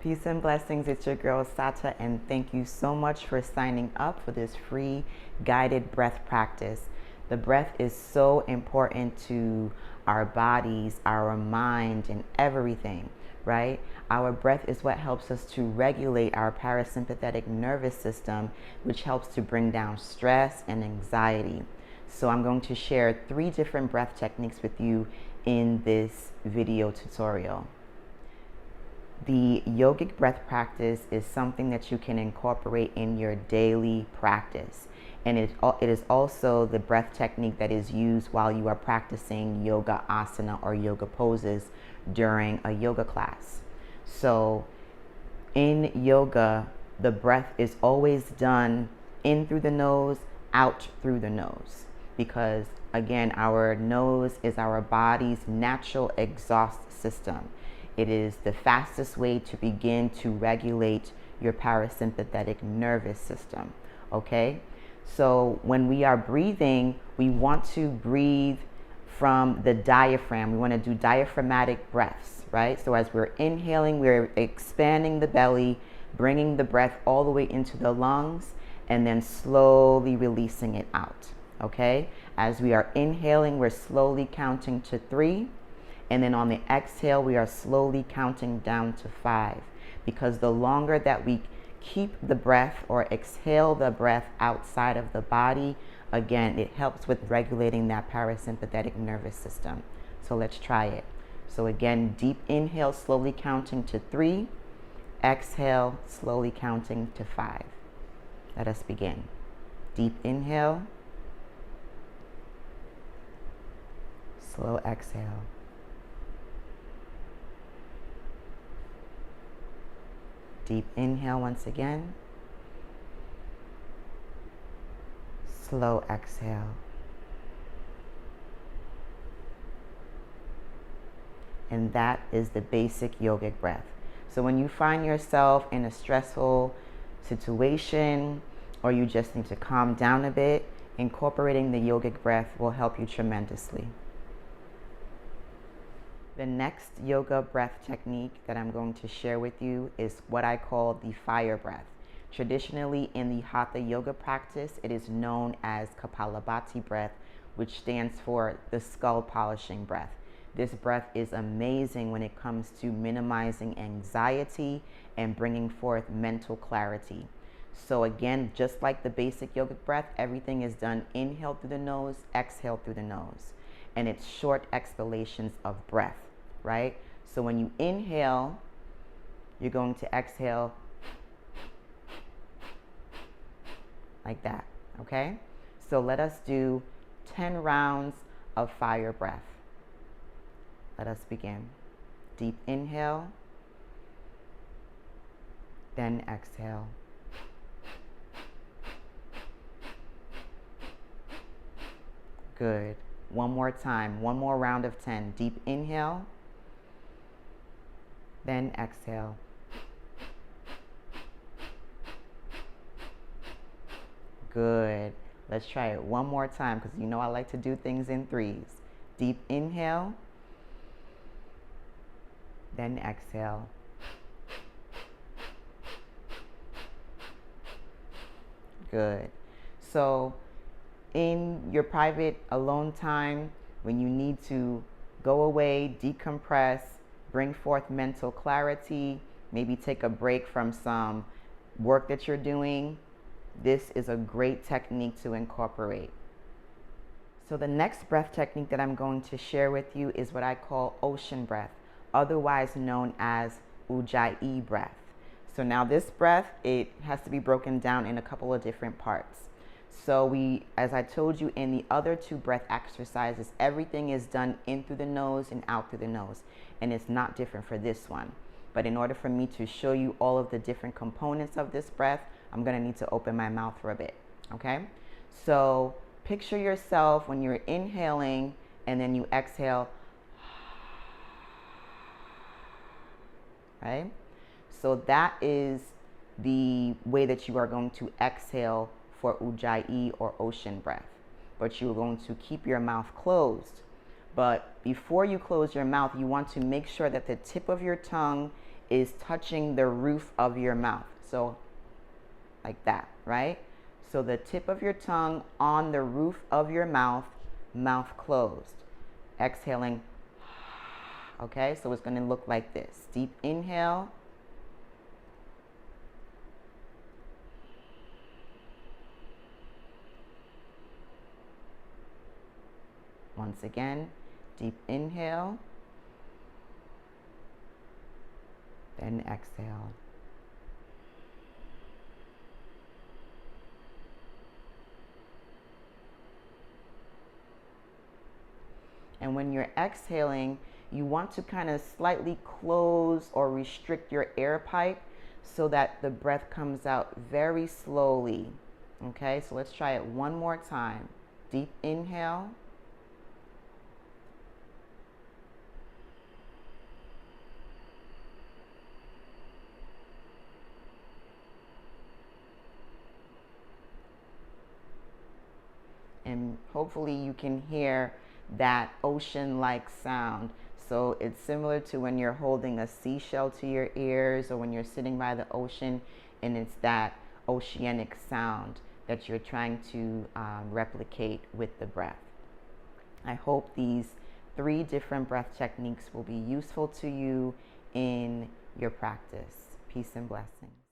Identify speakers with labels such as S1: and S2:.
S1: Peace and blessings. It's your girl Sata, and thank you so much for signing up for this free guided breath practice. The breath is so important to our bodies, our mind, and everything, right? Our breath is what helps us to regulate our parasympathetic nervous system, which helps to bring down stress and anxiety. So I'm going to share 3 different breath techniques with you in this video tutorial. The yogic breath practice is something that you can incorporate in your daily practice. And it is also the breath technique that is used while you are practicing yoga asana or yoga poses during a yoga class. So in yoga, the breath is always done in through the nose, out through the nose. Because again, our nose is our body's natural exhaust system. It is the fastest way to begin to regulate your parasympathetic nervous system, okay? So when we are breathing, we want to breathe from the diaphragm. We want to do diaphragmatic breaths, right? So as we're inhaling, we're expanding the belly, bringing the breath all the way into the lungs, and then slowly releasing it out, okay? As we are inhaling, we're slowly counting to 3. And then on the exhale, we are slowly counting down to 5. Because the longer that we keep the breath or exhale the breath outside of the body, again, it helps with regulating that parasympathetic nervous system. So let's try it. So again, deep inhale, slowly counting to 3. Exhale, slowly counting to 5. Let us begin. Deep inhale. Slow exhale. Deep inhale once again. Slow exhale. And that is the basic yogic breath. So when you find yourself in a stressful situation or you just need to calm down a bit, incorporating the yogic breath will help you tremendously. The next yoga breath technique that I'm going to share with you is what I call the fire breath. Traditionally in the Hatha yoga practice, it is known as Kapalabhati breath, which stands for the skull polishing breath. This breath is amazing when it comes to minimizing anxiety and bringing forth mental clarity. So again, just like the basic yogic breath, everything is done inhale through the nose, exhale through the nose. And it's short exhalations of breath, right? So when you inhale, you're going to exhale like that, okay? So let us do 10 rounds of fire breath. Let us begin. Deep inhale, then exhale. Good. One more time, one more round of 10. Deep inhale, then exhale. Good. Let's try it one more time because you know I like to do things in 3s. Deep inhale, then exhale. Good. So in your private alone time, when you need to go away, decompress, bring forth mental clarity, maybe take a break from some work that you're doing, this is a great technique to incorporate. So the next breath technique that I'm going to share with you is what I call ocean breath, otherwise known as Ujjayi breath. So now this breath, it has to be broken down in a couple of different parts. So as I told you in the other 2 breath exercises, everything is done in through the nose and out through the nose. And it's not different for this one. But in order for me to show you all of the different components of this breath, I'm going to need to open my mouth for a bit, okay? So picture yourself when you're inhaling and then you exhale, right? So that is the way that you are going to exhale for Ujjayi or ocean breath. But you're going to keep your mouth closed. But before you close your mouth, you want to make sure that the tip of your tongue is touching the roof of your mouth. So like that, right? So the tip of your tongue on the roof of your mouth, mouth closed. Exhaling. Okay, so it's going to look like this. Deep inhale. Once again, deep inhale. Then exhale. And when you're exhaling, you want to kind of slightly close or restrict your air pipe so that the breath comes out very slowly. Okay, so let's try it one more time. Deep inhale. And hopefully you can hear that ocean-like sound. So it's similar to when you're holding a seashell to your ears or when you're sitting by the ocean, and it's that oceanic sound that you're trying to replicate with the breath. I hope these 3 different breath techniques will be useful to you in your practice. Peace and blessings.